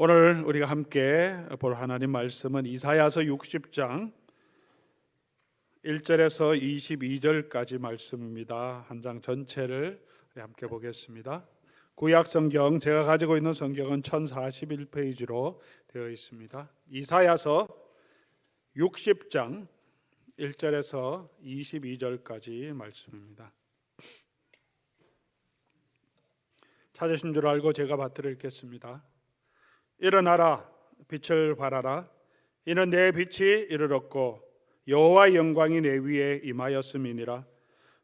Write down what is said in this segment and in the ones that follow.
오늘 우리가 함께 볼 하나님 말씀은 이사야서 60장 1절에서 22절까지 말씀입니다. 한 장 전체를 함께 보겠습니다. 구약 성경, 제가 가지고 있는 성경은 1041페이지로 되어 있습니다. 이사야서 60장 1절에서 22절까지 말씀입니다. 찾으신 줄 알고 제가 받들어 읽겠습니다. 일어나라, 빛을 발하라. 이는 내 빛이 이르렀고 여호와의 영광이 내 위에 임하였음이니라.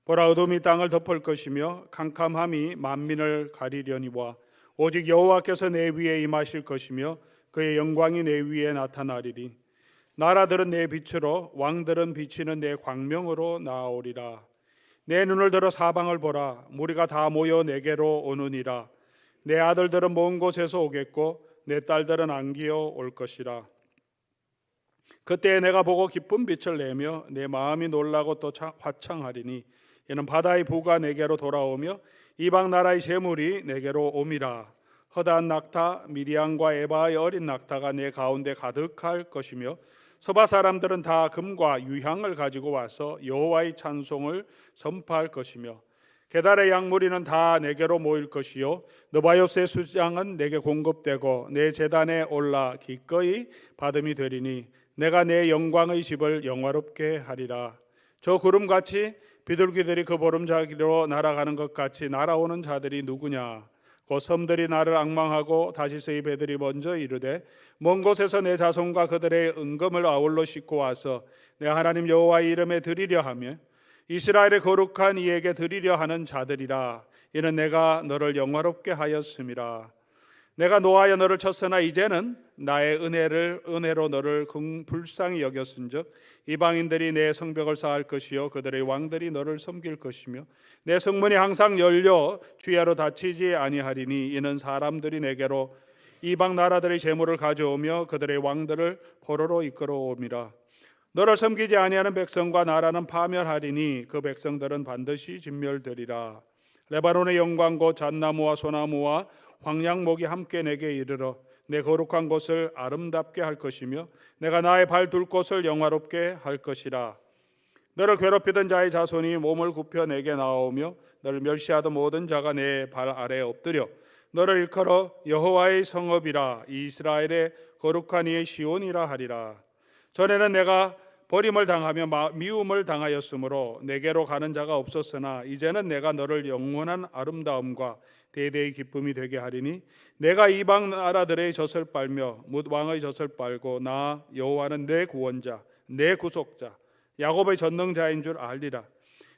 보라, 어둠이 땅을 덮을 것이며 캄캄함이 만민을 가리려니와 오직 여호와께서 내 위에 임하실 것이며 그의 영광이 내 위에 나타나리니 나라들은 내 빛으로 왕들은 비치는 내 광명으로 나아오리라. 내 눈을 들어 사방을 보라. 무리가 다 모여 내게로 오느니라. 내 아들들은 먼 곳에서 오겠고 내 딸들은 안기어 올 것이라. 그때 내가 보고 기쁜 빛을 내며 내 마음이 놀라고 또 화창하리니 이는 바다의 부가 내게로 돌아오며 이방 나라의 재물이 내게로 옴이라. 허다한 낙타 미디안과 에바의 어린 낙타가 내 가운데 가득할 것이며 서바 사람들은 다 금과 유향을 가지고 와서 여호와의 찬송을 선포할 것이며 게달의 양무리는 다 내게로 모일 것이요 느바요스의 수장은 내게 공급되고 내 제단에 올라 기꺼이 받음이 되리니 내가 내 영광의 집을 영화롭게 하리라. 저 구름같이 비둘기들이 그 보름자기로 날아가는 것 같이 날아오는 자들이 누구냐? 곧 섬들이 나를 앙망하고 다시스의 배들이 먼저 이르되 먼 곳에서 내 자손과 그들의 은금을 아울러 싣고 와서 내 하나님 여호와의 이름에 드리려 하며 이스라엘의 거룩한 이에게 드리려 하는 자들이라. 이는 내가 너를 영화롭게 하였음이라. 내가 노하여 너를 쳤으나 이제는 나의 은혜로 너를 불쌍히 여겼은즉 이방인들이 내 성벽을 쌓을 것이요 그들의 왕들이 너를 섬길 것이며 내 성문이 항상 열려 주야로 닫히지 아니하리니 이는 사람들이 내게로 이방 나라들의 재물을 가져오며 그들의 왕들을 포로로 이끌어옴이라. 너를 섬기지 아니하는 백성과 나라는 파멸하리니 그 백성들은 반드시 진멸되리라. 레바논의 영광 곧 잣나무와 소나무와 황량목이 함께 내게 이르러 내 거룩한 곳을 아름답게 할 것이며 내가 나의 발 둘 곳을 영화롭게 할 것이라. 너를 괴롭히던 자의 자손이 몸을 굽혀 내게 나오며 너를 멸시하던 모든 자가 내 발 아래에 엎드려 너를 일컬어 여호와의 성읍이라 이스라엘의 거룩한 이의 시온이라 하리라. 전에는 내가 버림을 당하며 미움을 당하였으므로 내게로 가는 자가 없었으나 이제는 내가 너를 영원한 아름다움과 대대의 기쁨이 되게 하리니 내가 이방 나라들의 젖을 빨며 뭇 왕의 젖을 빨고 나 여호와는 내 구원자 내 구속자 야곱의 전능자인 줄 알리라.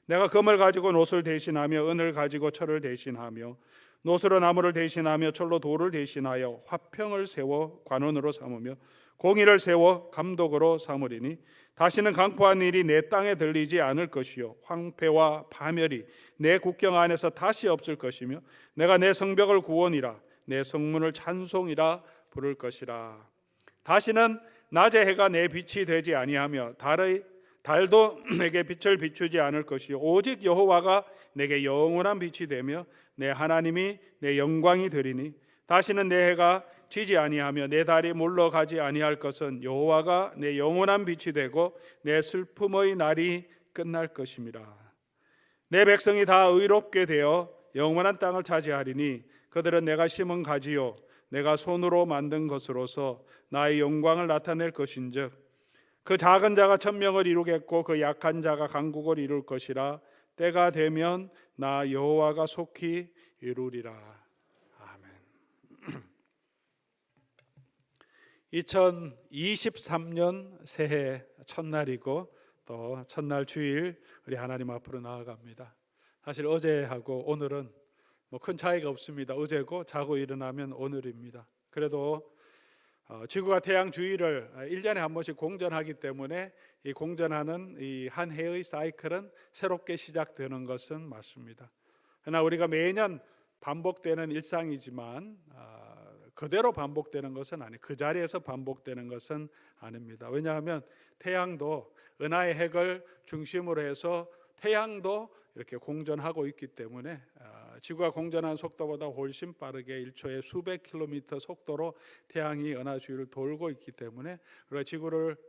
내가 금을 가지고 놋을 대신하며 은을 가지고 철을 대신하며 놋으로 나무를 대신하며 철로 돌을 대신하여 화평을 세워 관원으로 삼으며 공의를 세워 감독으로 삼으리니 다시는 강포한 일이 내 땅에 들리지 않을 것이요 황폐와 파멸이 내 국경 안에서 다시 없을 것이며 내가 내 성벽을 구원이라 내 성문을 찬송이라 부를 것이라. 다시는 낮의 해가 내 빛이 되지 아니하며 달도 내게 빛을 비추지 않을 것이요 오직 여호와가 내게 영원한 빛이 되며 내 하나님이 내 영광이 되리니 다시는 내 해가 지지 아니하며 내 달이 물러가지 아니할 것은 여호와가 내 영원한 빛이 되고 내 슬픔의 날이 끝날 것임이라. 내 백성이 다 의롭게 되어 영원한 땅을 차지하리니 그들은 내가 심은 가지요 내가 손으로 만든 것으로서 나의 영광을 나타낼 것인즉 그 작은 자가 천명을 이루겠고 그 약한 자가 강국을 이룰 것이라. 때가 되면 나 여호와가 속히 이루리라. 아멘. 2023년 새해 첫날이고 또 첫날 주일 우리 하나님 앞으로 나아갑니다. 사실 어제하고 오늘은 큰 차이가 없습니다. 어제고 자고 일어나면 오늘입니다. 그래도 지구가 태양 주위를 1년에 한 번씩 공전하기 때문에 이 공전하는 이 한 해의 사이클은 새롭게 시작되는 것은 맞습니다. 그러나 우리가 매년 반복되는 일상이지만 그대로 반복되는 것은 아니에요. 그 자리에서 반복되는 것은 아닙니다. 왜냐하면 태양도 은하의 핵을 중심으로 해서 태양도 이렇게 공전하고 있기 때문에 지구가 공전하는 속도보다 훨씬 빠르게 1초에 수백 킬로미터 속도로 태양이 은하 주위를 돌고 있기 때문에 우리가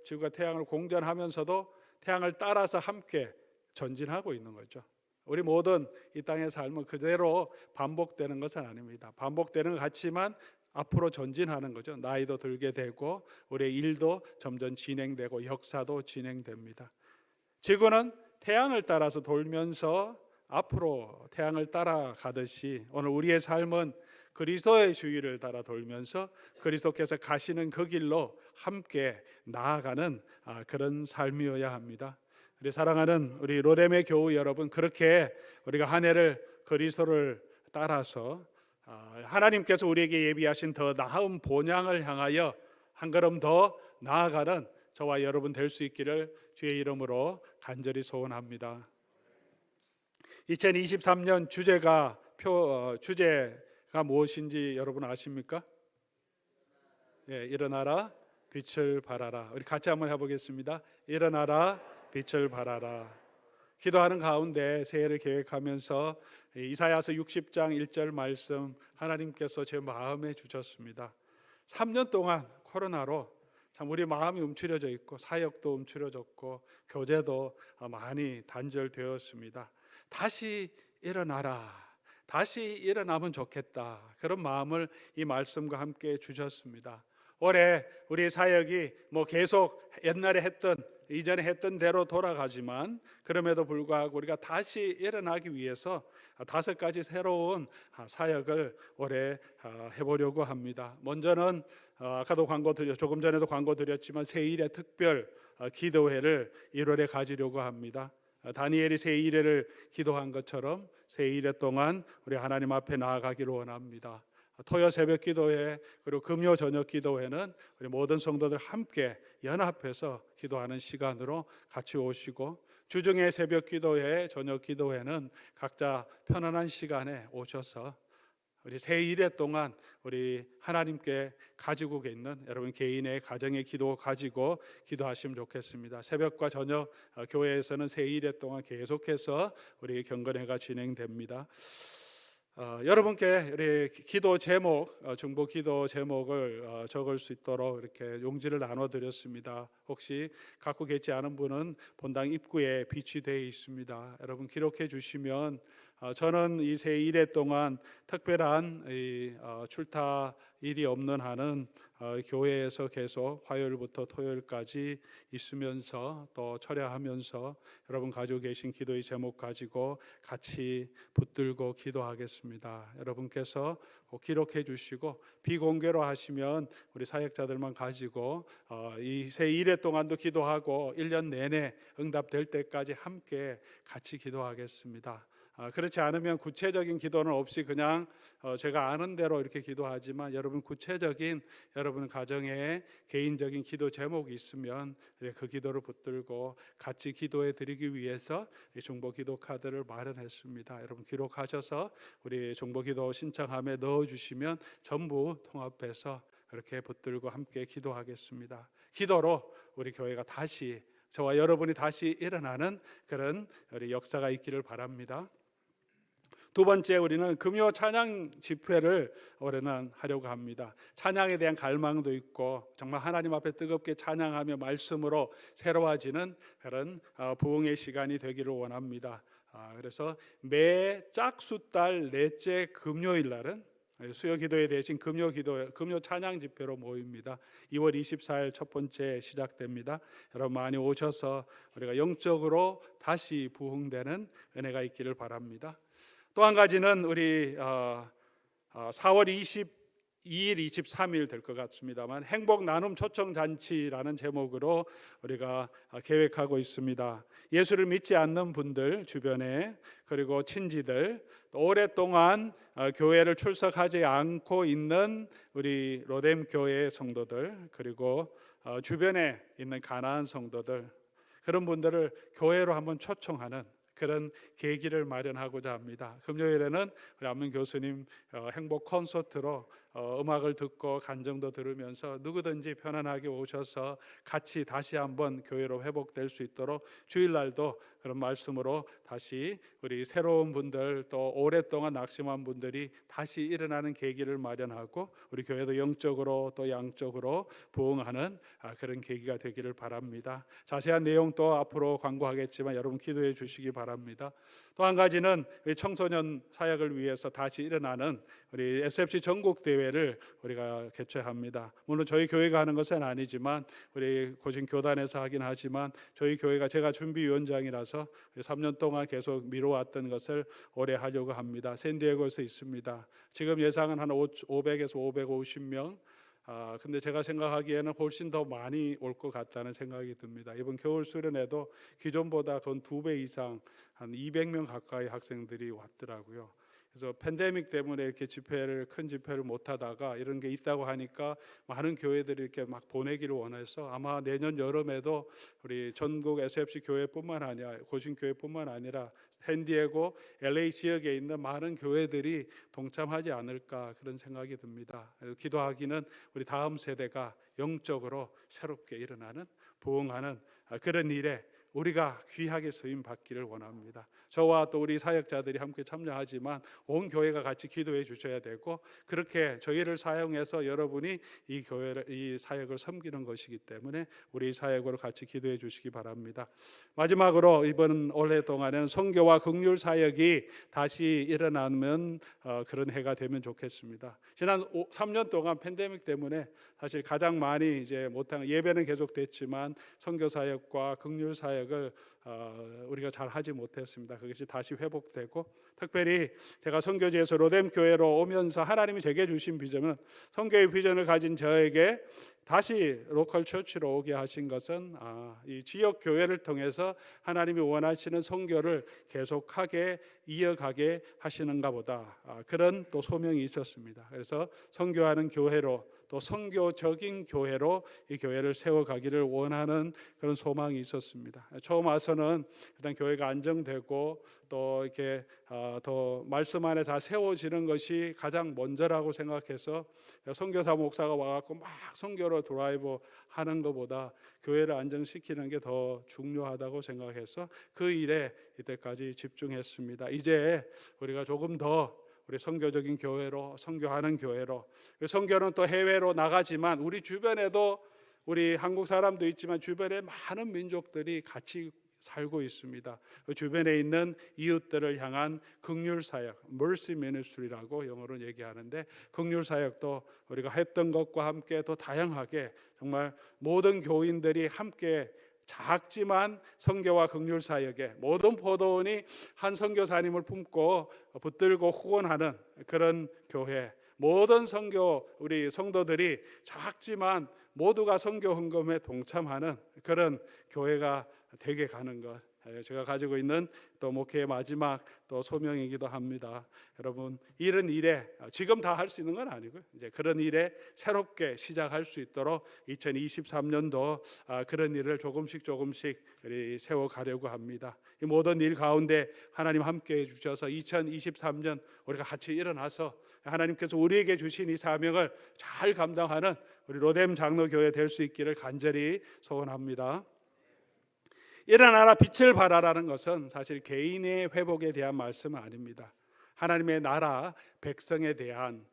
지구가 태양을 공전하면서도 태양을 따라서 함께 전진하고 있는 거죠. 우리 모든 이 땅의 삶은 그대로 반복되는 것은 아닙니다. 반복되는 것 같지만 앞으로 전진하는 거죠. 나이도 들게 되고 우리의 일도 점점 진행되고 역사도 진행됩니다. 지구는 태양을 따라서 돌면서 앞으로 태양을 따라가듯이 오늘 우리의 삶은 그리스도의 주위를 따라 돌면서 그리스도께서 가시는 그 길로 함께 나아가는 그런 삶이어야 합니다. 우리 사랑하는 우리 로뎀의 교우 여러분, 그렇게 우리가 한 해를 그리스도를 따라서 하나님께서 우리에게 예비하신 더 나은 본향을 향하여 한 걸음 더 나아가는 저와 여러분 될 수 있기를 주의 이름으로 간절히 소원합니다. 2023년 주제가 무엇인지 여러분 아십니까? 예, 일어나라 빛을 발하라. 우리 같이 한번 해보겠습니다. 일어나라 빛을 발하라. 기도하는 가운데 새해를 계획하면서 이사야서 60장 1절 말씀 하나님께서 제 마음에 주셨습니다. 3년 동안 코로나로 참 우리 마음이 움츠려져 있고 사역도 움츠려졌고 교제도 많이 단절되었습니다. 다시 일어나라, 다시 일어나면 좋겠다, 그런 마음을 이 말씀과 함께 주셨습니다. 올해 우리 사역이 계속 옛날에 이전에 했던 대로 돌아가지만 그럼에도 불구하고 우리가 다시 일어나기 위해서 5가지 새로운 사역을 올해 해보려고 합니다. 먼저는 아까도 조금 전에도 광고 드렸지만 새1회 특별 기도회를 1월에 가지려고 합니다. 다니엘이 새1회를 기도한 것처럼 새1회 동안 우리 하나님 앞에 나아가기를 원합니다. 토요 새벽 기도회 그리고 금요 저녁 기도회는 우리 모든 성도들 함께 연합해서 기도하는 시간으로 같이 오시고, 주중에 새벽 기도회, 저녁 기도회는 각자 편안한 시간에 오셔서 우리 새1회 동안 우리 하나님께 가지고 있는 여러분 개인의 가정의 기도 가지고 기도하시면 좋겠습니다. 새벽과 저녁 교회에서는 새1회 동안 계속해서 우리 경건회가 진행됩니다. 여러분께 우리 기도 제목, 중보 기도 제목을 적을 수 있도록 이렇게 용지를 나눠드렸습니다. 혹시 갖고 계시지 않은 분은 본당 입구에 비치되어 있습니다. 여러분 기록해 주시면 저는 이 새1회 동안 특별한 출타일이 없는 한은 교회에서 계속 화요일부터 토요일까지 있으면서 또 철야하면서 여러분 가지고 계신 기도의 제목 가지고 같이 붙들고 기도하겠습니다. 여러분께서 꼭 기록해 주시고 비공개로 하시면 우리 사역자들만 가지고 이 새1회 동안도 기도하고 1년 내내 응답될 때까지 함께 같이 기도하겠습니다. 그렇지 않으면 구체적인 기도는 없이 그냥 제가 아는 대로 이렇게 기도하지만 여러분 구체적인 여러분 가정에 개인적인 기도 제목이 있으면 그 기도를 붙들고 같이 기도해 드리기 위해서 중보 기도 카드를 마련했습니다. 여러분 기록하셔서 우리 중보 기도 신청함에 넣어주시면 전부 통합해서 이렇게 붙들고 함께 기도하겠습니다. 기도로 우리 교회가 다시, 저와 여러분이 다시 일어나는 그런 우리 역사가 있기를 바랍니다. 두 번째, 우리는 금요 찬양 집회를 올해는 하려고 합니다. 찬양에 대한 갈망도 있고 정말 하나님 앞에 뜨겁게 찬양하며 말씀으로 새로워지는 그런 부흥의 시간이 되기를 원합니다. 그래서 매 짝수달 넷째 금요일 날은 수요 기도회 대신 금요 찬양 집회로 모입니다. 2월 24일 첫 번째 시작됩니다. 여러분 많이 오셔서 우리가 영적으로 다시 부흥되는 은혜가 있기를 바랍니다. 또 한 가지는 우리 4월 22일, 23일 될 것 같습니다만 행복 나눔 초청 잔치라는 제목으로 우리가 계획하고 있습니다. 예수를 믿지 않는 분들 주변에, 그리고 친지들, 또 오랫동안 교회를 출석하지 않고 있는 우리 로뎀 교회 성도들, 그리고 주변에 있는 가나안 성도들, 그런 분들을 교회로 한번 초청하는 그런 계기를 마련하고자 합니다. 금요일에는 우리 안문 교수님 행복 콘서트로 음악을 듣고 간정도 들으면서 누구든지 편안하게 오셔서 같이 다시 한번 교회로 회복될 수 있도록 주일날도 그런 말씀으로 다시 우리 새로운 분들 또 오랫동안 낙심한 분들이 다시 일어나는 계기를 마련하고 우리 교회도 영적으로 또 양적으로 부흥하는 그런 계기가 되기를 바랍니다. 자세한 내용 또 앞으로 광고하겠지만 여러분 기도해 주시기 바랍니다. 또 한 가지는 청소년 사역을 위해서 다시 일어나는 우리 SFC 전국 대회를 우리가 개최합니다. 물론 저희 교회가 하는 것은 아니지만 우리 고신 교단에서 하긴 하지만 저희 교회가 제가 준비위원장이라서 3년 동안 계속 미뤄왔던 것을 올해 하려고 합니다. 샌디에고에서 있습니다. 지금 예상은 한 500에서 550명. 근데 제가 생각하기에는 훨씬 더 많이 올 것 같다는 생각이 듭니다. 이번 겨울 수련회도 기존보다 건 2배 이상 한 200명 가까이 학생들이 왔더라고요. 그래서 팬데믹 때문에 이렇게 큰 집회를 못 하다가 이런 게 있다고 하니까 많은 교회들이 이렇게 막 보내기를 원해서 아마 내년 여름에도 우리 전국 SFC 교회뿐만 아니라 고신 교회뿐만 아니라 샌디에고, LA 지역에 있는 많은 교회들이 동참하지 않을까 그런 생각이 듭니다. 기도하기는 우리 다음 세대가 영적으로 새롭게 일어나는 부흥하는 그런 일에 우리가 귀하게 쓰임 받기를 원합니다. 저와 또 우리 사역자들이 함께 참여하지만 온 교회가 같이 기도해 주셔야 되고 그렇게 저희를 사용해서 여러분이 이 사역을 섬기는 것이기 때문에 우리 사역으로 같이 기도해 주시기 바랍니다. 마지막으로 이번 올해 동안에는 선교와 긍휼 사역이 다시 일어나면 그런 해가 되면 좋겠습니다. 지난 3년 동안 팬데믹 때문에 사실 가장 많이 이제 못한 예배는 계속됐지만 선교 사역과 긍휼 사역을 우리가 잘 하지 못했습니다. 그것이 다시 회복되고 특별히 제가 선교지에서 로뎀 교회로 오면서 하나님이 제게 주신 비전은 선교의 비전을 가진 저에게 다시 로컬 처치로 오게 하신 것은 이 지역 교회를 통해서 하나님이 원하시는 선교를 계속하게 이어가게 하시는가 보다 그런 또 소명이 있었습니다. 그래서 선교하는 교회로 또 선교적인 교회로 이 교회를 세워가기를 원하는 그런 소망이 있었습니다. 처음 와서는 일단 교회가 안정되고 또 이렇게 더 말씀 안에 다 세워지는 것이 가장 먼저라고 생각해서 선교사 목사가 와갖고 막 선교로 드라이브 하는 것보다 교회를 안정시키는 게 더 중요하다고 생각해서 그 일에 이때까지 집중했습니다. 이제 우리가 조금 더 우리 선교적인 교회로 선교하는 교회로 선교는 또 해외로 나가지만 우리 주변에도 우리 한국 사람도 있지만 주변에 많은 민족들이 같이 살고 있습니다. 그 주변에 있는 이웃들을 향한 긍휼 사역, mercy ministry라고 영어로 얘기하는데 긍휼 사역도 우리가 했던 것과 함께 더 다양하게 정말 모든 교인들이 함께 작지만 선교와 긍휼 사역에 모든 포도원이 한 선교사님을 품고 붙들고 후원하는 그런 교회, 모든 선교 우리 성도들이 작지만 모두가 선교 헌금에 동참하는 그런 교회가 되게 가는 것, 제가 가지고 있는 또 목회의 마지막 또 소명이기도 합니다. 여러분 이런 일에 지금 다 할 수 있는 건 아니고요. 이제 그런 일에 새롭게 시작할 수 있도록 2023년도 그런 일을 조금씩 우리 세워가려고 합니다. 이 모든 일 가운데 하나님 함께해 주셔서 2023년 우리가 같이 일어나서 하나님께서 우리에게 주신 이 사명을 잘 감당하는 우리 로뎀 장로교회 될 수 있기를 간절히 소원합니다. 일어나라 빛을 발하라는 것은 사실 개인의 회복에 대한 말씀은 아닙니다. 하나님의 나라 백성에 대한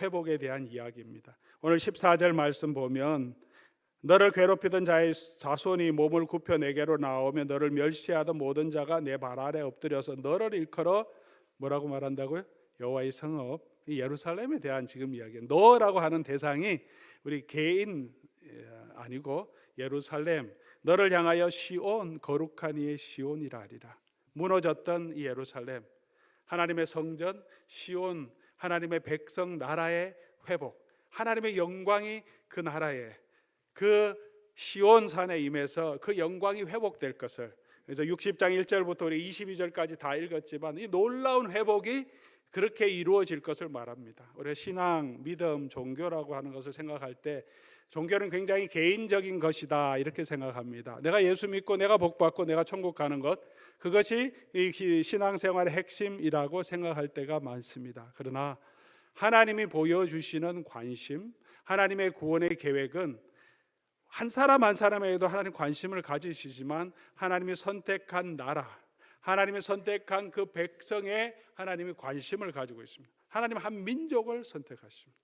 회복에 대한 이야기입니다. 오늘 14절 말씀 보면 너를 괴롭히던 자의 자손이 몸을 굽혀 내게로 나오며 너를 멸시하던 모든 자가 내 발 아래 엎드려서 너를 일컬어 뭐라고 말한다고요? 여호와의 성읍 이 예루살렘에 대한 지금 이야기예요. 너라고 하는 대상이 우리 개인 아니고 예루살렘, 너를 향하여 시온 거룩한 이의 시온이라 하리라. 무너졌던 이 예루살렘, 하나님의 성전 시온, 하나님의 백성 나라의 회복, 하나님의 영광이 그 나라에 그 시온 산에 임해서 그 영광이 회복될 것을, 그래서 60장 1절부터 우리 22절까지 다 읽었지만 이 놀라운 회복이 그렇게 이루어질 것을 말합니다. 우리가 신앙, 믿음, 종교라고 하는 것을 생각할 때 종교는 굉장히 개인적인 것이다 이렇게 생각합니다. 내가 예수 믿고 내가 복받고 내가 천국 가는 것, 그것이 이 신앙생활의 핵심이라고 생각할 때가 많습니다. 그러나 하나님이 보여주시는 관심, 하나님의 구원의 계획은 한 사람 한 사람에게도 하나님 관심을 가지시지만 하나님이 선택한 나라, 하나님이 선택한 그 백성에 하나님이 관심을 가지고 있습니다. 하나님 한 민족을 선택하십니다.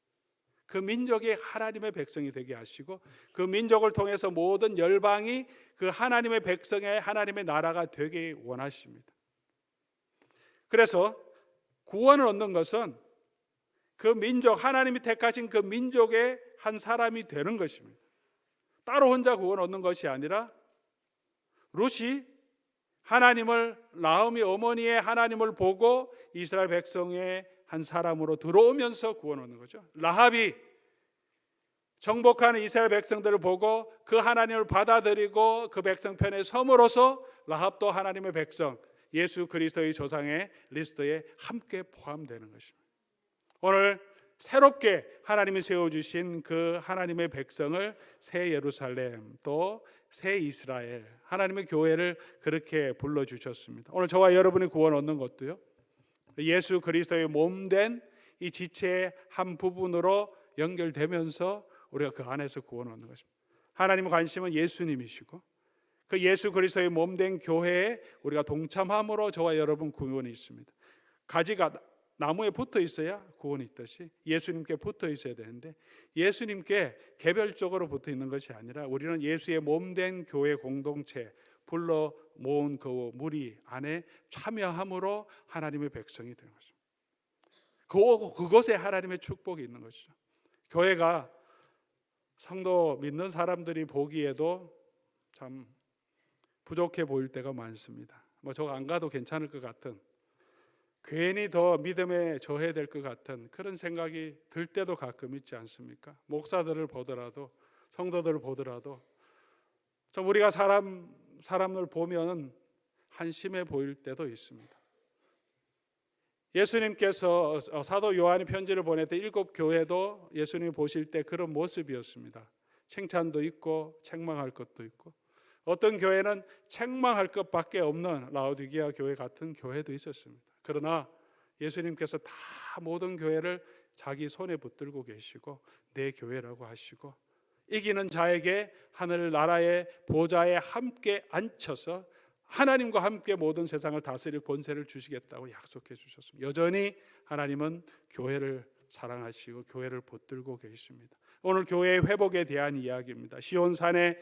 그 민족이 하나님의 백성이 되게 하시고 그 민족을 통해서 모든 열방이 그 하나님의 백성의 하나님의 나라가 되게 원하십니다. 그래서 구원을 얻는 것은 그 민족, 하나님이 택하신 그 민족의 한 사람이 되는 것입니다. 따로 혼자 구원 얻는 것이 아니라 룻이 하나님을, 나오미 어머니의 하나님을 보고 이스라엘 백성의 한 사람으로 들어오면서 구원 얻는 거죠. 라합이 정복하는 이스라엘 백성들을 보고 그 하나님을 받아들이고 그 백성 편에 섬으로써 라합도 하나님의 백성, 예수 그리스도의 조상의 리스트에 함께 포함되는 것입니다. 오늘 새롭게 하나님이 세워주신 그 하나님의 백성을 새 예루살렘, 또 새 이스라엘, 하나님의 교회를 그렇게 불러주셨습니다. 오늘 저와 여러분이 구원 얻는 것도요, 예수 그리스도의 몸된 이 지체의 한 부분으로 연결되면서 우리가 그 안에서 구원 얻는 것입니다. 하나님의 관심은 예수님이시고 그 예수 그리스도의 몸된 교회에 우리가 동참함으로 저와 여러분 구원이 있습니다. 가지가 나무에 붙어 있어야 구원이 있듯이 예수님께 붙어 있어야 되는데 예수님께 개별적으로 붙어 있는 것이 아니라 우리는 예수의 몸된 교회 공동체, 불러 모은 그 무리 안에 참여함으로 하나님의 백성이 되는 것입니다. 그곳에 하나님의 축복이 있는 것이죠. 교회가 성도 믿는 사람들이 보기에도 참 부족해 보일 때가 많습니다. 저거 안 가도 괜찮을 것 같은, 괜히 더 믿음에 저해될 것 같은 그런 생각이 들 때도 가끔 있지 않습니까? 목사들을 보더라도, 성도들을 보더라도 좀 우리가 사람을 보면 한심해 보일 때도 있습니다. 예수님께서 사도 요한이 편지를 보낼 때 7교회도 예수님이 보실 때 그런 모습이었습니다. 칭찬도 있고 책망할 것도 있고, 어떤 교회는 책망할 것밖에 없는 라오디게아 교회 같은 교회도 있었습니다. 그러나 예수님께서 다 모든 교회를 자기 손에 붙들고 계시고 내 교회라고 하시고 이기는 자에게 하늘나라의 보좌에 함께 앉혀서 하나님과 함께 모든 세상을 다스릴 권세를 주시겠다고 약속해 주셨습니다. 여전히 하나님은 교회를 사랑하시고 교회를 붙들고 계십니다. 오늘 교회의 회복에 대한 이야기입니다. 시온산의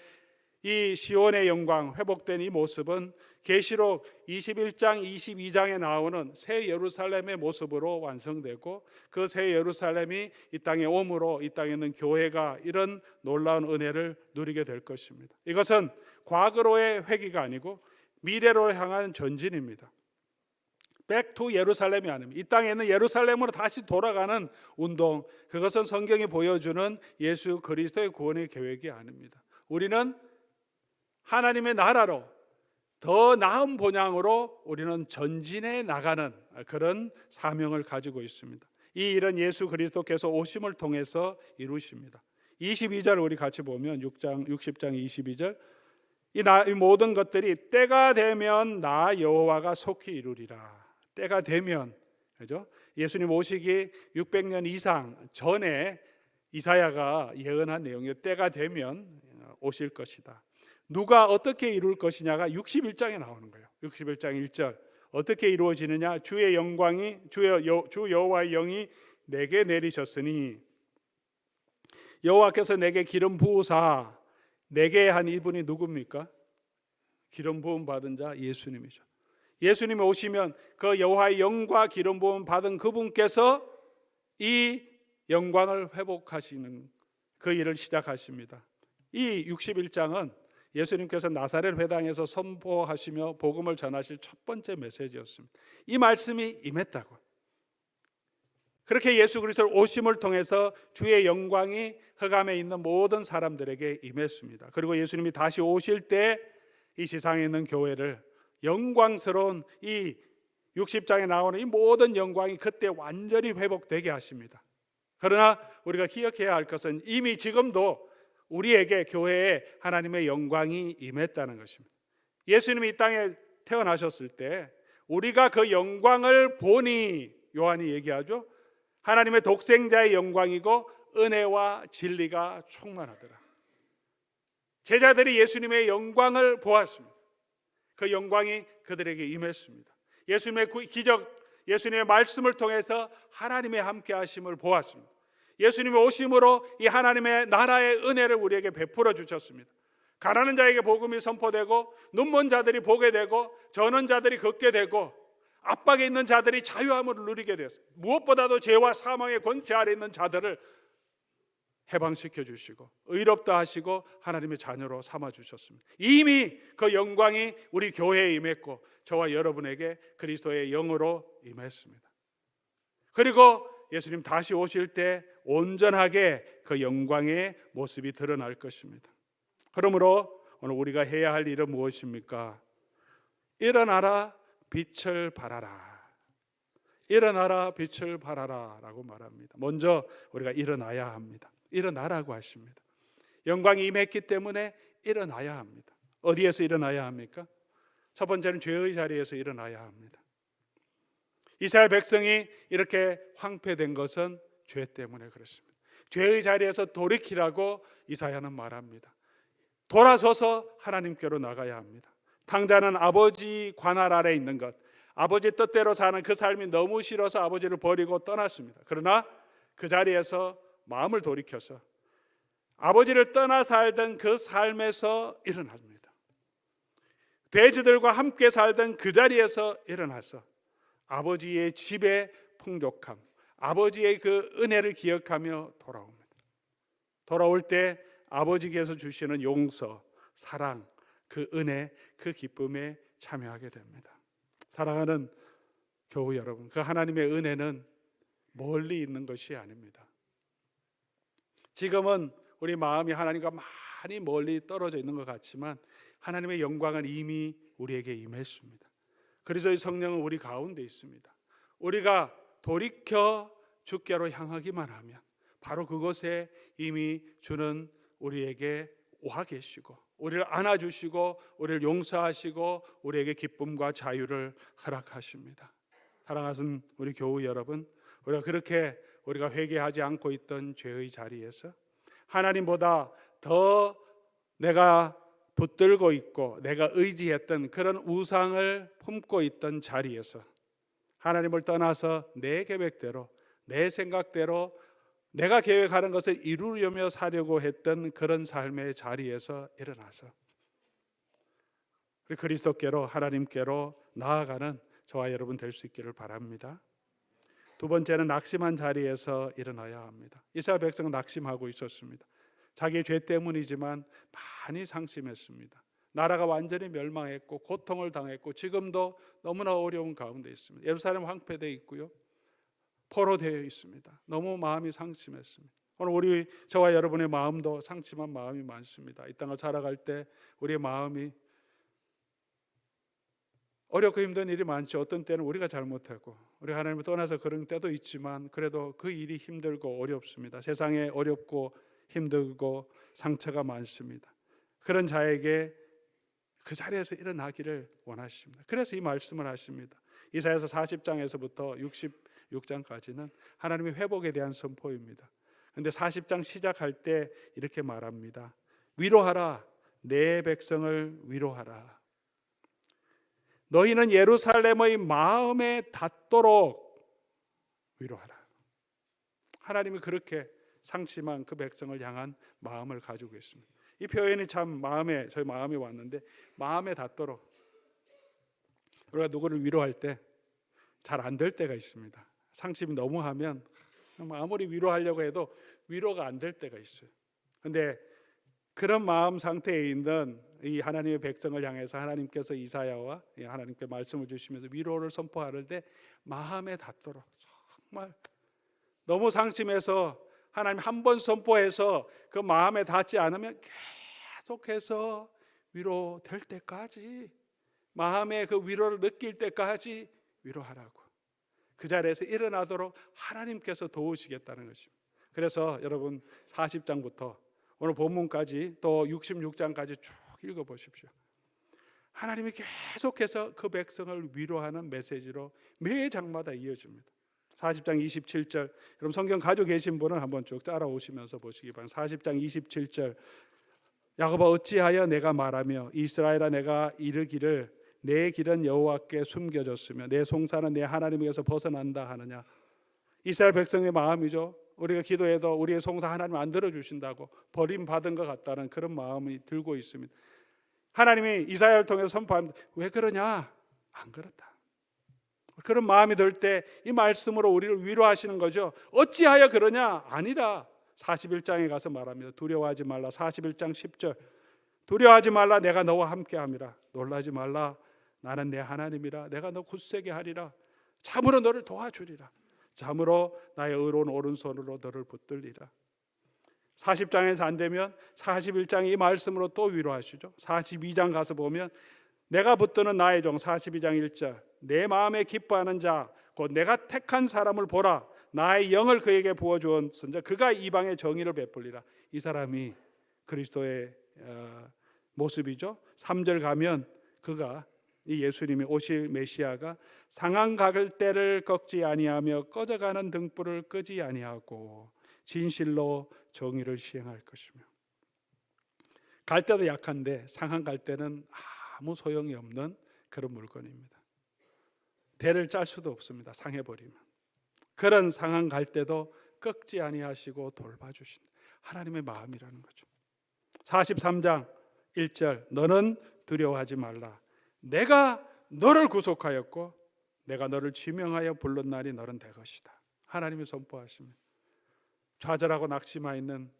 이 시온의 영광, 회복된 이 모습은 계시록 21장 22장에 나오는 새 예루살렘의 모습으로 완성되고 그 새 예루살렘이 이 땅에 오므로 이 땅에 있는 교회가 이런 놀라운 은혜를 누리게 될 것입니다. 이것은 과거로의 회귀가 아니고 미래로 향한 전진입니다. Back to 예루살렘이 아닙니다. 이 땅에 있는 예루살렘으로 다시 돌아가는 운동, 그것은 성경이 보여주는 예수 그리스도의 구원의 계획이 아닙니다. 우리는 하나님의 나라로 더 나은 본향으로 우리는 전진해 나가는 그런 사명을 가지고 있습니다. 이 일은 예수 그리스도께서 오심을 통해서 이루십니다. 22절 우리 같이 보면 60장 22절, 이 모든 것들이 때가 되면 나 여호와가 속히 이루리라. 때가 되면, 그죠? 예수님 오시기 600년 이상 전에 이사야가 예언한 내용이에요. 때가 되면 오실 것이다. 누가 어떻게 이룰 것이냐가 61장에 나오는 거예요. 61장 1절 어떻게 이루어지느냐? 주의 영광이 주 여호와의 영이 내게 내리셨으니 여호와께서 내게 기름 부으사. 내게 한 이분이 누굽니까? 기름 부음 받은 자 예수님이죠. 예수님이 오시면 그 여호와의 영과 기름 부음 받은 그분께서 이 영광을 회복하시는 그 일을 시작하십니다. 이 61장은 예수님께서 나사렛 회당에서 선포하시며 복음을 전하실 첫 번째 메시지였습니다. 이 말씀이 임했다고. 그렇게 예수 그리스도의 오심을 통해서 주의 영광이 흑암에 있는 모든 사람들에게 임했습니다. 그리고 예수님이 다시 오실 때 이 세상에 있는 교회를 영광스러운 이 60장에 나오는 이 모든 영광이 그때 완전히 회복되게 하십니다. 그러나 우리가 기억해야 할 것은 이미 지금도 우리에게 교회에 하나님의 영광이 임했다는 것입니다. 예수님이 이 땅에 태어나셨을 때 우리가 그 영광을 보니, 요한이 얘기하죠. 하나님의 독생자의 영광이고 은혜와 진리가 충만하더라. 제자들이 예수님의 영광을 보았습니다. 그 영광이 그들에게 임했습니다. 예수님의 기적, 예수님의 말씀을 통해서 하나님의 함께 하심을 보았습니다. 예수님의 오심으로 이 하나님의 나라의 은혜를 우리에게 베풀어 주셨습니다. 가난한 자에게 복음이 선포되고, 눈먼 자들이 보게 되고, 저는 자들이 걷게 되고, 압박에 있는 자들이 자유함을 누리게 되었습니다. 무엇보다도 죄와 사망의 권세 아래 있는 자들을 해방시켜 주시고 의롭다 하시고 하나님의 자녀로 삼아 주셨습니다. 이미 그 영광이 우리 교회에 임했고 저와 여러분에게 그리스도의 영으로 임했습니다. 그리고 예수님 다시 오실 때 온전하게 그 영광의 모습이 드러날 것입니다. 그러므로 오늘 우리가 해야 할 일은 무엇입니까? 일어나라, 빛을 발하라. 일어나라, 빛을 발하라 라고 말합니다. 먼저 우리가 일어나야 합니다. 일어나라고 하십니다. 영광이 임했기 때문에 일어나야 합니다. 어디에서 일어나야 합니까? 첫 번째는 죄의 자리에서 일어나야 합니다. 이스라엘 백성이 이렇게 황폐된 것은 죄 때문에 그렇습니다. 죄의 자리에서 돌이키라고 이사야는 말합니다. 돌아서서 하나님께로 나가야 합니다. 탕자는 아버지 관할 아래 있는 것, 아버지 뜻대로 사는 그 삶이 너무 싫어서 아버지를 버리고 떠났습니다. 그러나 그 자리에서 마음을 돌이켜서 아버지를 떠나 살던 그 삶에서 일어납니다. 돼지들과 함께 살던 그 자리에서 일어나서 아버지의 집의 풍족함, 아버지의 그 은혜를 기억하며 돌아옵니다. 돌아올 때 아버지께서 주시는 용서, 사랑, 그 은혜, 그 기쁨에 참여하게 됩니다. 사랑하는 교우 여러분, 그 하나님의 은혜는 멀리 있는 것이 아닙니다. 지금은 우리 마음이 하나님과 많이 멀리 떨어져 있는 것 같지만 하나님의 영광은 이미 우리에게 임했습니다. 그리스도의 성령은 우리 가운데 있습니다. 우리가 돌이켜 주께로 향하기만 하면 바로 그곳에 이미 주는 우리에게 와 계시고 우리를 안아주시고 우리를 용서하시고 우리에게 기쁨과 자유를 허락하십니다. 사랑하는 우리 교우 여러분, 우리가 그렇게 우리가 회개하지 않고 있던 죄의 자리에서 하나님보다 더 내가 붙들고 있고 내가 의지했던 그런 우상을 품고 있던 자리에서 하나님을 떠나서 내 계획대로 내 생각대로 내가 계획하는 것을 이루려며 사려고 했던 그런 삶의 자리에서 일어나서 우리 그리스도께로 하나님께로 나아가는 저와 여러분 될 수 있기를 바랍니다. 두 번째는 낙심한 자리에서 일어나야 합니다. 이스라엘 백성은 낙심하고 있었습니다. 자기의 죄 때문이지만 많이 상심했습니다. 나라가 완전히 멸망했고 고통을 당했고 지금도 너무나 어려운 가운데 있습니다. 예루살렘 황폐되어 있고요, 포로되어 있습니다. 너무 마음이 상심했습니다. 오늘 저와 여러분의 마음도 상심한 마음이 많습니다. 이 땅을 살아갈 때 우리의 마음이 어렵고 힘든 일이 많죠. 어떤 때는 우리가 잘못하고 우리 하나님을 떠나서 그런 때도 있지만 그래도 그 일이 힘들고 어렵습니다. 세상에 어렵고 힘들고 상처가 많습니다. 그런 자에게 그 자리에서 일어나기를 원하십니다. 그래서 이 말씀을 하십니다. 이사야서 40장에서부터 66장까지는 하나님의 회복에 대한 선포입니다. 그런데 40장 시작할 때 이렇게 말합니다. 위로하라, 내 백성을 위로하라. 너희는 예루살렘의 마음에 닿도록 위로하라. 하나님이 그렇게 상심한 그 백성을 향한 마음을 가지고 있습니다. 이 표현이 참 저희 마음에 왔는데, 마음에 닿도록. 우리가 누구를 위로할 때 잘 안 될 때가 있습니다. 상심이 너무 하면 아무리 위로하려고 해도 위로가 안 될 때가 있어요. 그런데 그런 마음 상태에 있는 이 하나님의 백성을 향해서 하나님께서 이사야와 하나님께 말씀을 주시면서 위로를 선포하는데 마음에 닿도록, 정말 너무 상심해서 하나님 한 번 선포해서 그 마음에 닿지 않으면 계속해서 위로될 때까지, 마음에 그 위로를 느낄 때까지 위로하라고, 그 자리에서 일어나도록 하나님께서 도우시겠다는 것입니다. 그래서 여러분 40장부터 오늘 본문까지 또 66장까지 쭉 읽어보십시오. 하나님이 계속해서 그 백성을 위로하는 메시지로 매 장마다 이어집니다. 40장 27절. 그럼 성경 가지고 계신 분은 한번 쭉 따라오시면서 보시기 바랍니다. 40장 27절. 야곱아 어찌하여 내가 말하며 이스라엘아 내가 이르기를 내 길은 여호와께 숨겨졌으며 내 송사는 내 하나님에게서 벗어난다 하느냐. 이스라엘 백성의 마음이죠. 우리가 기도해도 우리의 송사 하나님 안 들어주신다고 버림받은 것 같다는 그런 마음이 들고 있습니다. 하나님이 이사야를 통해서 선포합니다. 왜 그러냐? 안 그렇다. 그런 마음이 들 때 이 말씀으로 우리를 위로하시는 거죠. 어찌하여 그러냐? 아니라 41장에 가서 말합니다. 두려워하지 말라. 41장 10절. 두려워하지 말라. 내가 너와 함께함이라. 놀라지 말라. 나는 내 하나님이라. 내가 너 굳세게 하리라. 참으로 너를 도와주리라. 참으로 나의 의로운 오른손으로 너를 붙들리라. 40장에서 안 되면 41장의 이 말씀으로 또 위로하시죠. 42장 가서 보면 내가 붙드는 나의 종 42장 1절. 내 마음에 기뻐하는 자 곧 내가 택한 사람을 보라. 나의 영을 그에게 부어주었은즉 그가 이방의 정의를 베풀리라. 이 사람이 그리스도의 모습이죠. 3절 가면 그가 이 예수님이 오실 메시아가 상한 가글대를 꺾지 아니하며 꺼져가는 등불을 끄지 아니하고 진실로 정의를 시행할 것이며. 갈대도 약한데 상한 갈대는 아무 소용이 없는 그런 물건입니다. 대를 짤 수도 없습니다. 상해버리면. 그런 상한 갈대도 꺾지 아니하시고 돌봐주신 하나님의 마음이라는 거죠. 43장 1절 너는 두려워하지 말라. 내가 너를 구속하였고 내가 너를 지명하여 불른 날이 너는 내 것이다. 하나님이 선포하십니다. 좌절하고 낙심하 있는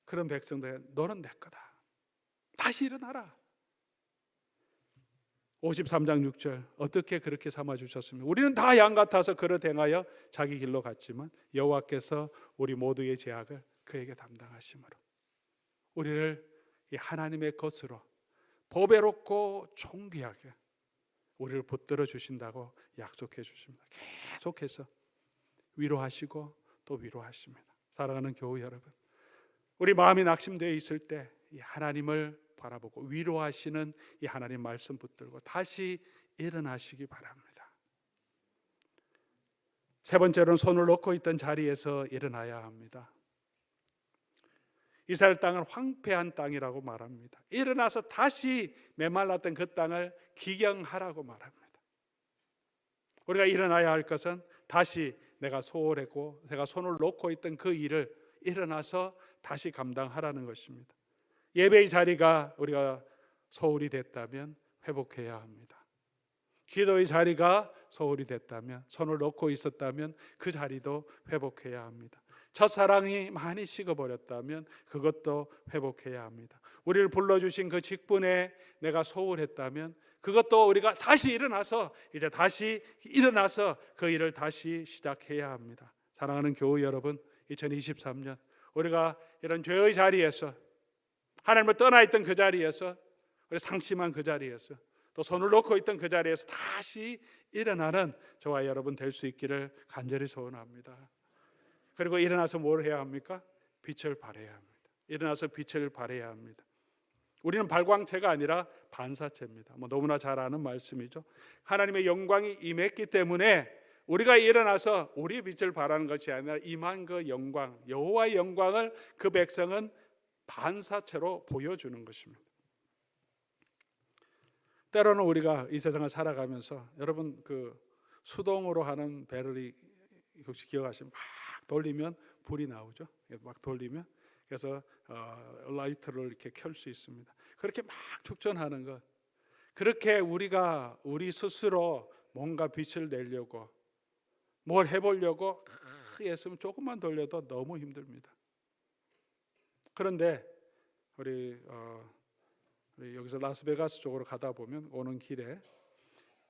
그런 백성들 너는 내 거다. 다시 일어나라. 53장 6절 어떻게 그렇게 삼아주셨습니까? 우리는 다 양 같아서 그릇 행하여 자기 길로 갔지만 여호와께서 우리 모두의 죄악을 그에게 담당하심으로 우리를 이 하나님의 것으로 보배롭고 존귀하게 우리를 붙들어 주신다고 약속해 주십니다. 계속해서 위로하시고 또 위로하십니다. 사랑하는 교우 여러분, 우리 마음이 낙심되어 있을 때 이 하나님을 바라보고 위로하시는 이 하나님 말씀 붙들고 다시 일어나시기 바랍니다. 세 번째로는 손을 놓고 있던 자리에서 일어나야 합니다. 이스라엘 땅은 황폐한 땅이라고 말합니다. 일어나서 다시 메말랐던 그 땅을 기경하라고 말합니다. 우리가 일어나야 할 것은 다시 내가 소홀했고 내가 손을 놓고 있던 그 일을 일어나서 다시 감당하라는 것입니다. 예배의 자리가 우리가 소홀히 됐다면 회복해야 합니다. 기도의 자리가 소홀히 됐다면 손을 놓고 있었다면 그 자리도 회복해야 합니다. 첫사랑이 많이 식어버렸다면 그것도 회복해야 합니다. 우리를 불러주신 그 직분에 내가 소홀했다면 그것도 우리가 다시 일어나서 이제 다시 일어나서 그 일을 다시 시작해야 합니다. 사랑하는 교우 여러분, 2023년 우리가 이런 죄의 자리에서 하나님을 떠나 있던 그 자리에서 우리 상심한 그 자리에서 또 손을 놓고 있던 그 자리에서 다시 일어나는 저와 여러분 될 수 있기를 간절히 소원합니다. 그리고 일어나서 뭘 해야 합니까? 빛을 발해야 합니다. 일어나서 빛을 발해야 합니다. 우리는 발광체가 아니라 반사체입니다. 너무나 잘 아는 말씀이죠. 하나님의 영광이 임했기 때문에 우리가 일어나서 우리의 빛을 발하는 것이 아니라 임한 그 영광, 여호와의 영광을 그 백성은 반사체로 보여주는 것입니다. 때로는 우리가 이 세상을 살아가면서 여러분 그 수동으로 하는 배럴이 혹시 기억하시면 막 돌리면 불이 나오죠. 막 돌리면 그래서 라이터를 이렇게 켤 수 있습니다. 그렇게 막 축전하는 것, 그렇게 우리가 우리 스스로 뭔가 빛을 내려고 뭘 해보려고 했으면 조금만 돌려도 너무 힘듭니다. 그런데 우리 여기서 라스베가스 쪽으로 가다 보면 오는 길에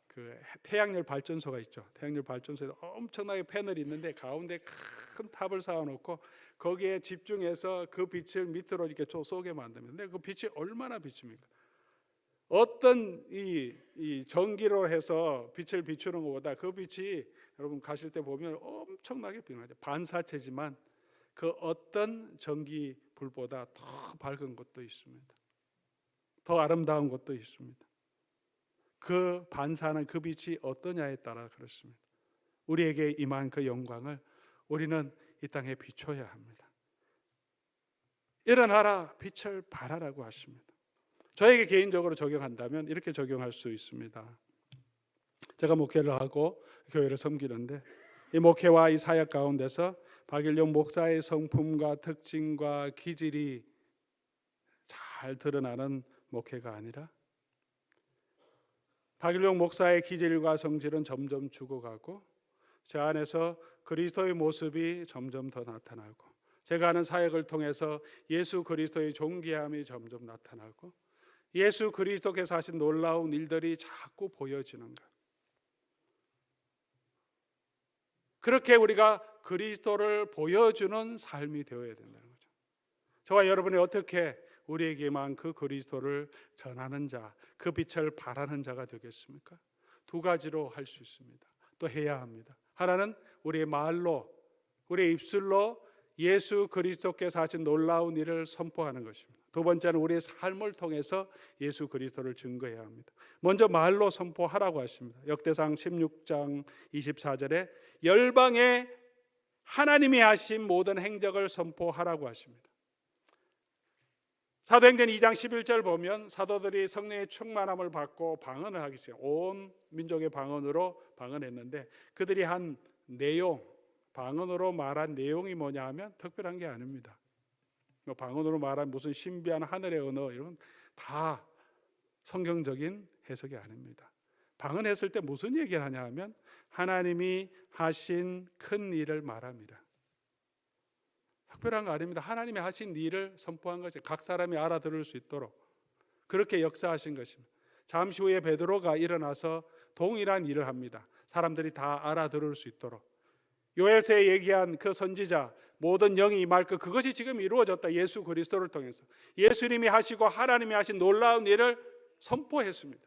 그 태양열 발전소가 있죠. 태양열 발전소에 엄청나게 패널이 있는데 가운데 큰 탑을 쌓아놓고 거기에 집중해서 그 빛을 밑으로 이렇게 쏘게 만듭니다. 근데 그 빛이 얼마나 비춥니까? 어떤 이 전기로 해서 빛을 비추는 것보다 그 빛이 여러분 가실 때 보면 엄청나게 빛나죠. 반사체지만 그 어떤 전기 불보다 더 밝은 것도 있습니다. 더 아름다운 것도 있습니다. 그 반사하는 그 빛이 어떠냐에 따라 그렇습니다. 우리에게 임한 그 영광을 우리는 이 땅에 비춰야 합니다. 일어나라 빛을 발하라고 하십니다. 저에게 개인적으로 적용한다면 이렇게 적용할 수 있습니다. 제가 목회를 하고 교회를 섬기는데 이 목회와 이 사역 가운데서 박일용 목사의 성품과 특징과 기질이 잘 드러나는 목회가 아니라 박일용 목사의 기질과 성질은 점점 죽어가고 제 안에서 그리스도의 모습이 점점 더 나타나고 제가 하는 사역을 통해서 예수 그리스도의 존귀함이 점점 나타나고 예수 그리스도께서 하신 놀라운 일들이 자꾸 보여지는 것. 그렇게 우리가 그리스도를 보여주는 삶이 되어야 된다는 거죠. 저와 여러분이 어떻게 우리에게만 그 그리스도를 전하는 자, 그 빛을 발하는 자가 되겠습니까? 두 가지로 할 수 있습니다. 또 해야 합니다. 하나는 우리의 말로, 우리의 입술로 예수 그리스도께서 하신 놀라운 일을 선포하는 것입니다. 두 번째는 우리의 삶을 통해서 예수 그리스도를 증거해야 합니다. 먼저 말로 선포하라고 하십니다. 역대상 16장 24절에 열방에 하나님이 하신 모든 행적을 선포하라고 하십니다. 사도행전 2장 11절 보면 사도들이 성령의 충만함을 받고 방언을 하기 시작해요. 온 민족의 방언으로 방언했는데 그들이 한 내용, 방언으로 말한 내용이 뭐냐 하면 특별한 게 아닙니다. 방언으로 말한 무슨 신비한 하늘의 언어 이런 다 성경적인 해석이 아닙니다. 방언했을 때 무슨 얘기를 하냐 하면 하나님이 하신 큰 일을 말합니다. 특별한 거 아닙니다. 하나님이 하신 일을 선포한 것이 각 사람이 알아들을 수 있도록 그렇게 역사하신 것입니다. 잠시 후에 베드로가 일어나서 동일한 일을 합니다. 사람들이 다 알아들을 수 있도록 요엘서에 얘기한 그 선지자 모든 영이 임할 것 그것이 지금 이루어졌다. 예수 그리스도를 통해서 예수님이 하시고 하나님이 하신 놀라운 일을 선포했습니다.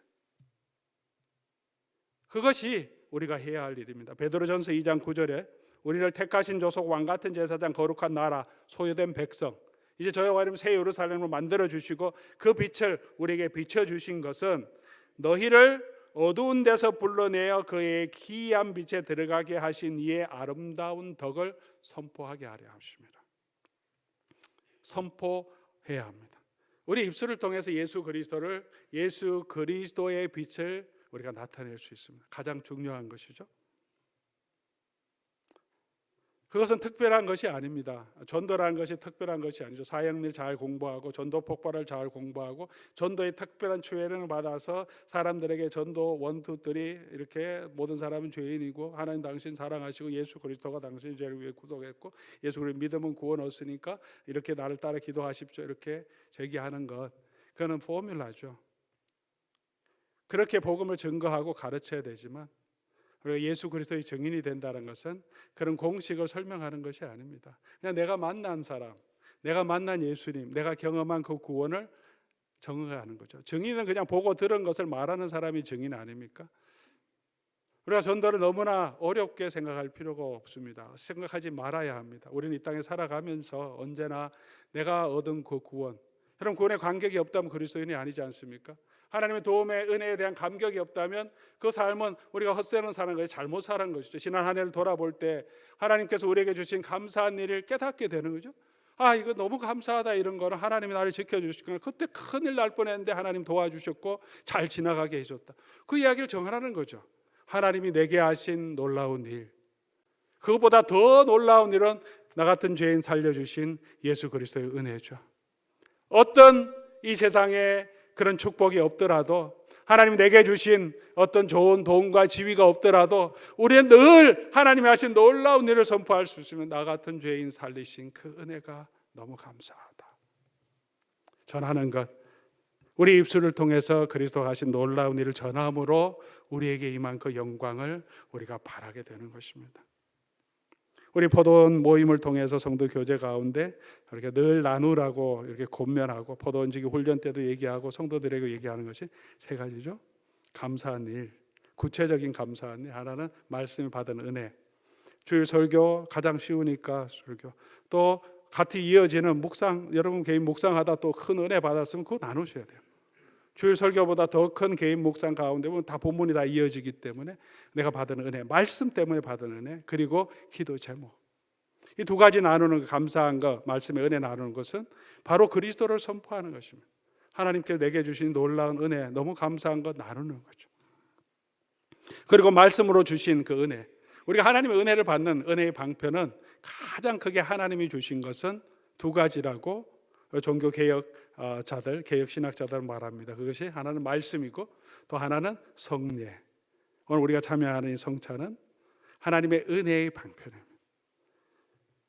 그것이 우리가 해야 할 일입니다. 베드로전서 2장 9절에 우리를 택하신 조속 왕같은 제사장 거룩한 나라 소유된 백성 이제 저희와 여러분 새 예루살렘을 만들어 주시고 그 빛을 우리에게 비춰 주신 것은 너희를 어두운 데서 불러내어 그의 기이한 빛에 들어가게 하신 이의 아름다운 덕을 선포하게 하려 하십니다. 선포해야 합니다. 우리 입술을 통해서 예수 그리스도의 빛을 우리가 나타낼 수 있습니다. 가장 중요한 것이죠. 그것은 특별한 것이 아닙니다. 전도라는 것이 특별한 것이 아니죠. 사역일 잘 공부하고 전도 폭발을 잘 공부하고 전도의 특별한 추혜를 받아서 사람들에게 전도 원투들이 이렇게 모든 사람은 죄인이고 하나님 당신 사랑하시고 예수 그리스도가 당신 죄를 위해 구속했고 예수 그리스도 믿음은 구원 얻으니까 이렇게 나를 따라 기도하십시오 이렇게 제기하는 것 그거는 포뮬라죠. 그렇게 복음을 증거하고 가르쳐야 되지만 우리가 예수 그리스도의 증인이 된다는 것은 그런 공식을 설명하는 것이 아닙니다. 그냥 내가 만난 사람, 내가 만난 예수님, 내가 경험한 그 구원을 증언하는 거죠. 증인은 그냥 보고 들은 것을 말하는 사람이 증인 아닙니까? 우리가 전도를 너무나 어렵게 생각할 필요가 없습니다. 생각하지 말아야 합니다. 우리는 이 땅에 살아가면서 언제나 내가 얻은 그 구원, 여러분 구원에 감격이 없다면 그리스도인이 아니지 않습니까? 하나님의 도움의 은혜에 대한 감격이 없다면 그 삶은 우리가 헛되는 사는 것이 잘못 사는 것이죠. 지난 한 해를 돌아볼 때 하나님께서 우리에게 주신 감사한 일을 깨닫게 되는 거죠. 아 이거 너무 감사하다 이런 거는 하나님이 나를 지켜주시거나 그때 큰일 날 뻔했는데 하나님 도와주셨고 잘 지나가게 해줬다. 그 이야기를 정하라는 거죠. 하나님이 내게 하신 놀라운 일 그것보다 더 놀라운 일은 나 같은 죄인 살려주신 예수 그리스도의 은혜죠. 어떤 이 세상에 그런 축복이 없더라도 하나님 내게 주신 어떤 좋은 돈과 지위가 없더라도 우리는 늘 하나님이 하신 놀라운 일을 선포할 수 있으면 나 같은 죄인 살리신 그 은혜가 너무 감사하다. 전하는 것 우리 입술을 통해서 그리스도가 하신 놀라운 일을 전함으로 우리에게 임한 그 영광을 우리가 바라게 되는 것입니다. 우리 포도원 모임을 통해서 성도 교제 가운데 이렇게 늘 나누라고 이렇게 권면하고 포도원 지기 훈련 때도 얘기하고 성도들에게 얘기하는 것이 세 가지죠. 감사한 일, 구체적인 감사한 일. 하나는 말씀을 받은 은혜. 주일 설교 가장 쉬우니까 설교. 또 같이 이어지는 묵상, 여러분 개인 묵상하다 또 큰 은혜 받았으면 그거 나누셔야 돼요. 주일 설교보다 더 큰 개인 묵상 가운데 보면 다 본문이 다 이어지기 때문에 내가 받은 은혜, 말씀 때문에 받은 은혜, 그리고 기도 제목, 이 두 가지 나누는 감사한 것, 말씀의 은혜 나누는 것은 바로 그리스도를 선포하는 것입니다. 하나님께 내게 주신 놀라운 은혜, 너무 감사한 것 나누는 거죠. 그리고 말씀으로 주신 그 은혜, 우리가 하나님의 은혜를 받는 은혜의 방편은 가장 크게 하나님이 주신 것은 두 가지라고 종교 개혁자들, 개혁 신학자들 말합니다. 그것이 하나는 말씀이고 또 하나는 성례. 오늘 우리가 참여하는 이 성찬은 하나님의 은혜의 방편입니다.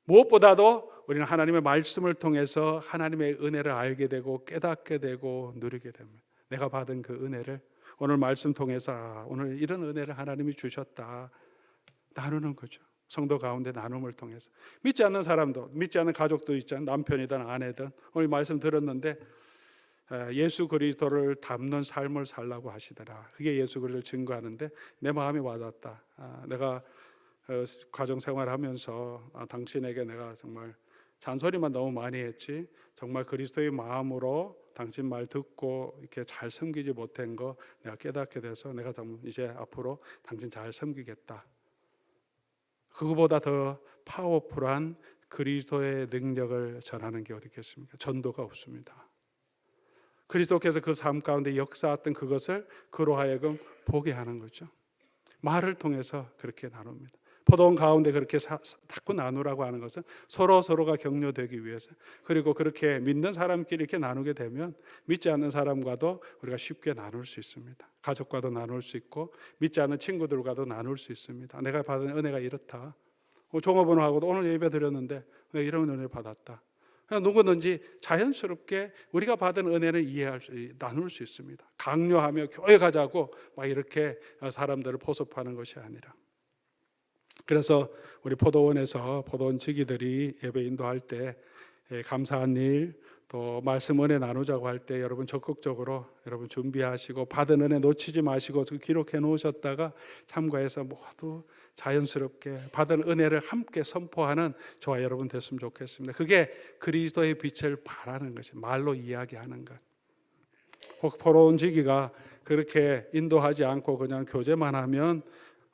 무엇보다도 우리는 하나님의 말씀을 통해서 하나님의 은혜를 알게 되고 깨닫게 되고 누리게 됩니다. 내가 받은 그 은혜를 오늘 말씀 통해서 오늘 이런 은혜를 하나님이 주셨다 나누는 거죠. 성도 가운데 나눔을 통해서. 믿지 않는 사람도, 믿지 않는 가족도 있잖아요. 남편이든 아내든 오늘 말씀 들었는데 예수 그리스도를 닮는 삶을 살라고 하시더라. 그게 예수 그리스도를 증거하는데 내 마음이 와닿았다. 내가 가정생활하면서 당신에게 내가 정말 잔소리만 너무 많이 했지, 정말 그리스도의 마음으로 당신 말 듣고 이렇게 잘 섬기지 못한 거 내가 깨닫게 돼서 내가 이제 앞으로 당신 잘 섬기겠다. 그거보다 더 파워풀한 그리스도의 능력을 전하는 게 어디 있겠습니까? 전도가 없습니다. 그리스도께서 그 삶 가운데 역사했던 그것을 그로 하여금 보게 하는 거죠. 말을 통해서 그렇게 나눕니다. 포도원 가운데 그렇게 자꾸 나누라고 하는 것은 서로가 격려되기 위해서, 그리고 그렇게 믿는 사람끼리 이렇게 나누게 되면 믿지 않는 사람과도 우리가 쉽게 나눌 수 있습니다. 가족과도 나눌 수 있고 믿지 않는 친구들과도 나눌 수 있습니다. 내가 받은 은혜가 이렇다. 종업원하고도 오늘 예배 드렸는데 내가 이런 은혜를 받았다. 그냥 누구든지 자연스럽게 우리가 받은 은혜를 나눌 수 있습니다. 강요하며 교회 가자고 막 이렇게 사람들을 포섭하는 것이 아니라. 그래서 우리 포도원에서 포도원 지기들이 예배 인도할 때 감사한 일, 또 말씀 은혜 나누자고 할 때 여러분 적극적으로 여러분 준비하시고 받은 은혜 놓치지 마시고 기록해 놓으셨다가 참고해서 모두 자연스럽게 받은 은혜를 함께 선포하는 저와 여러분 됐으면 좋겠습니다. 그게 그리스도의 빛을 발하는 것이, 말로 이야기하는 것. 혹 포도원 지기가 그렇게 인도하지 않고 그냥 교제만 하면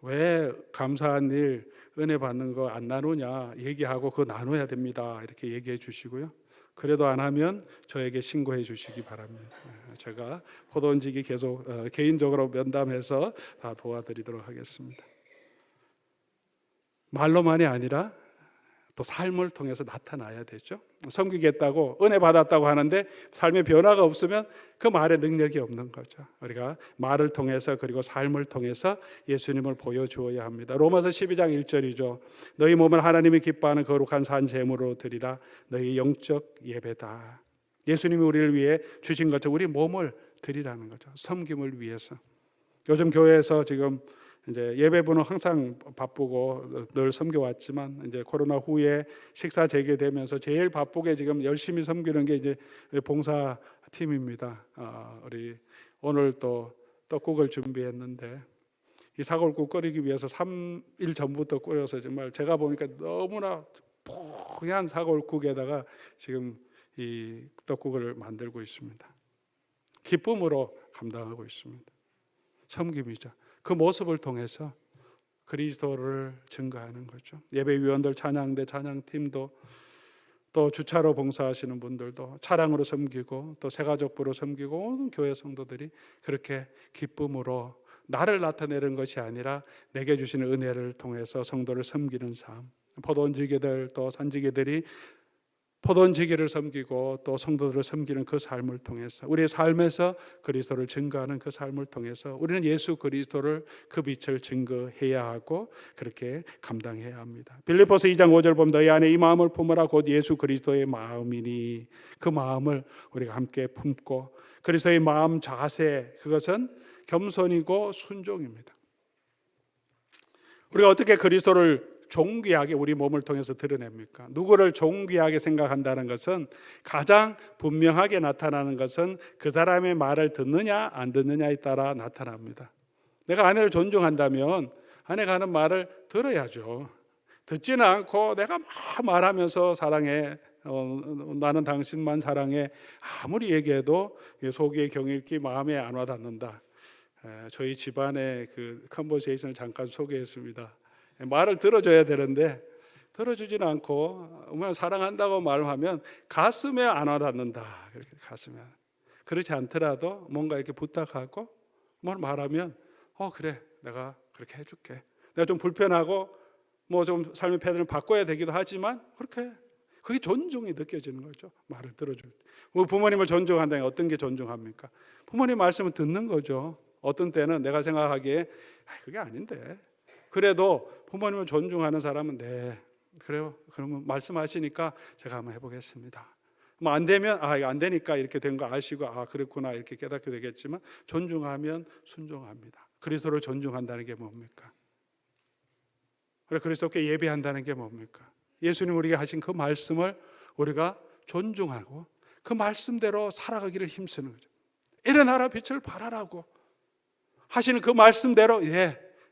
왜 감사한 일, 은혜 받는 거 안 나누냐 얘기하고 그거 나눠야 됩니다. 이렇게 얘기해 주시고요. 그래도 안 하면 저에게 신고해 주시기 바랍니다. 제가 포도원지기 계속 개인적으로 면담해서 다 도와드리도록 하겠습니다. 말로만이 아니라 또 삶을 통해서 나타나야 되죠. 섬기겠다고 은혜 받았다고 하는데 삶의 변화가 없으면 그 말의 능력이 없는 거죠. 우리가 말을 통해서 그리고 삶을 통해서 예수님을 보여주어야 합니다. 로마서 12장 1절이죠. 너희 몸을 하나님이 기뻐하는 거룩한 산 제물로 드리라. 너희 영적 예배다. 예수님이 우리를 위해 주신 것처럼 우리 몸을 드리라는 거죠. 섬김을 위해서. 요즘 교회에서 지금 이제 예배부는 항상 바쁘고 늘 섬겨왔지만 이제 코로나 후에 식사 재개되면서 제일 바쁘게 지금 열심히 섬기는 게 이제 봉사팀입니다. 우리 오늘 또 떡국을 준비했는데 이 사골국 끓이기 위해서 3일 전부터 끓여서 정말 제가 보니까 너무나 뽀얀 사골국에다가 지금 이 떡국을 만들고 있습니다. 기쁨으로 감당하고 있습니다. 섬김이죠. 그 모습을 통해서 그리스도를 증거하는 거죠. 예배위원들, 찬양대, 찬양팀도 또 주차로 봉사하시는 분들도 차량으로 섬기고 또 새가족부로 섬기고 온 교회 성도들이 그렇게 기쁨으로 나를 나타내는 것이 아니라 내게 주시는 은혜를 통해서 성도를 섬기는 삶. 포도원지기들 또 산지기들이 포도원지기를 섬기고 또 성도들을 섬기는 그 삶을 통해서 우리의 삶에서 그리스도를 증거하는 그 삶을 통해서 우리는 예수 그리스도를 그 빛을 증거해야 하고 그렇게 감당해야 합니다. 빌립보서 2장 5절 보면 너희 안에 이 마음을 품으라 곧 예수 그리스도의 마음이니, 그 마음을 우리가 함께 품고 그리스도의 마음 자세, 그것은 겸손이고 순종입니다. 우리가 어떻게 그리스도를 존귀하게 우리 몸을 통해서 드러냅니까? 누구를 존귀하게 생각한다는 것은 가장 분명하게 나타나는 것은 그 사람의 말을 듣느냐 안 듣느냐에 따라 나타납니다. 내가 아내를 존중한다면 아내가 하는 말을 들어야죠. 듣지는 않고 내가 막 말하면서 사랑해, 나는 당신만 사랑해 아무리 얘기해도 속의 경일기 마음에 안 와닿는다. 저희 집안의 그 컨버세이션을 잠깐 소개했습니다. 말을 들어줘야 되는데 들어주지는 않고 그냥 사랑한다고 말하면 가슴에 안 와닿는다. 그렇게 가슴에. 그렇지 않더라도 뭔가 이렇게 부탁하고 뭘 말하면 그래 내가 그렇게 해줄게. 내가 좀 불편하고 뭐 좀 삶의 패턴을 바꿔야 되기도 하지만 그렇게 그게 존중이 느껴지는 거죠. 말을 들어줄 때. 뭐 부모님을 존중한다는 게 어떤 게 존중합니까? 부모님 말씀을 듣는 거죠. 어떤 때는 내가 생각하기에 그게 아닌데 그래도 부모님을 존중하는 사람은 네 그래요. 그러면 말씀하시니까 제가 한번 해보겠습니다. 뭐 안 되면 이거 안 되니까 이렇게 된 거 아시고 그렇구나 이렇게 깨닫게 되겠지만 존중하면 순종합니다. 그리스도를 존중한다는 게 뭡니까? 그래 그리스도께 예배한다는 게 뭡니까? 예수님 우리에게 하신 그 말씀을 우리가 존중하고 그 말씀대로 살아가기를 힘쓰는 거죠. 일어나라 빛을 발하라고 하시는 그 말씀대로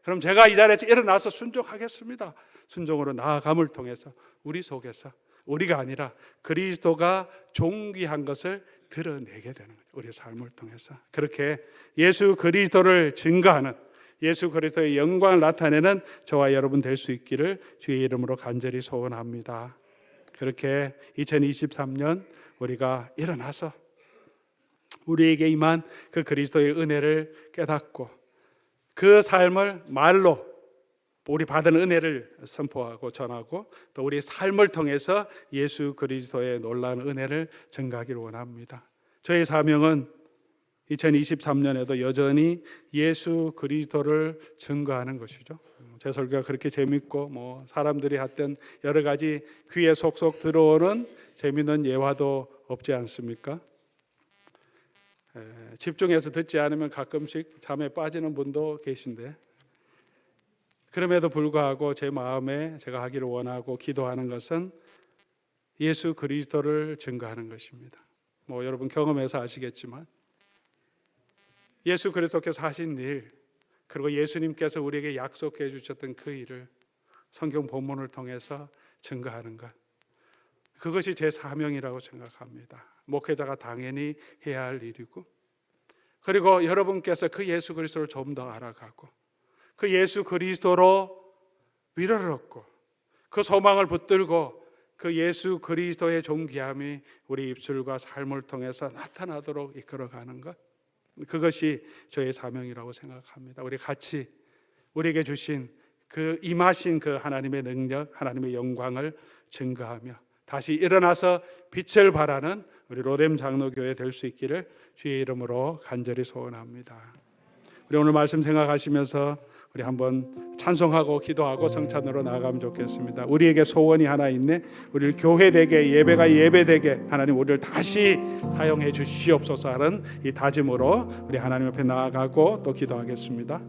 그럼 제가 이 자리에서 일어나서 순종하겠습니다. 순종으로 나아감을 통해서 우리 속에서 우리가 아니라 그리스도가 존귀한 것을 드러내게 되는 거죠. 우리의 삶을 통해서 그렇게 예수 그리스도를 증거하는 예수 그리스도의 영광을 나타내는 저와 여러분 될 수 있기를 주의 이름으로 간절히 소원합니다. 그렇게 2023년 우리가 일어나서 우리에게 임한 그 그리스도의 은혜를 깨닫고 그 삶을 말로 우리 받은 은혜를 선포하고 전하고 또 우리 삶을 통해서 예수 그리스도의 놀라운 은혜를 증가하기를 원합니다. 저의 사명은 2023년에도 여전히 예수 그리스도를 증거하는 것이죠. 제 설교가 그렇게 재밌고 사람들이 하던 여러 가지 귀에 속속 들어오는 재밌는 예화도 없지 않습니까? 집중해서 듣지 않으면 가끔씩 잠에 빠지는 분도 계신데 그럼에도 불구하고 제 마음에 제가 하기를 원하고 기도하는 것은 예수 그리스도를 증거하는 것입니다. 여러분 경험해서 아시겠지만 예수 그리스도께서 하신 일 그리고 예수님께서 우리에게 약속해 주셨던 그 일을 성경 본문을 통해서 증거하는 것 그것이 제 사명이라고 생각합니다. 목회자가 당연히 해야 할 일이고 그리고 여러분께서 그 예수 그리스도를 좀 더 알아가고 그 예수 그리스도로 위로를 얻고 그 소망을 붙들고 그 예수 그리스도의 존귀함이 우리 입술과 삶을 통해서 나타나도록 이끌어가는 것 그것이 저의 사명이라고 생각합니다. 우리 같이 우리에게 주신 그 임하신 그 하나님의 능력 하나님의 영광을 증거하며 다시 일어나서 빛을 발하는 우리 로뎀 장로교회 될 수 있기를 주의 이름으로 간절히 소원합니다. 우리 오늘 말씀 생각하시면서 우리 한번 찬송하고 기도하고 성찬으로 나아가면 좋겠습니다. 우리에게 소원이 하나 있네. 우리를 교회되게 예배가 예배되게 하나님 우리를 다시 사용해 주시옵소서 하는 이 다짐으로 우리 하나님 앞에 나아가고 또 기도하겠습니다.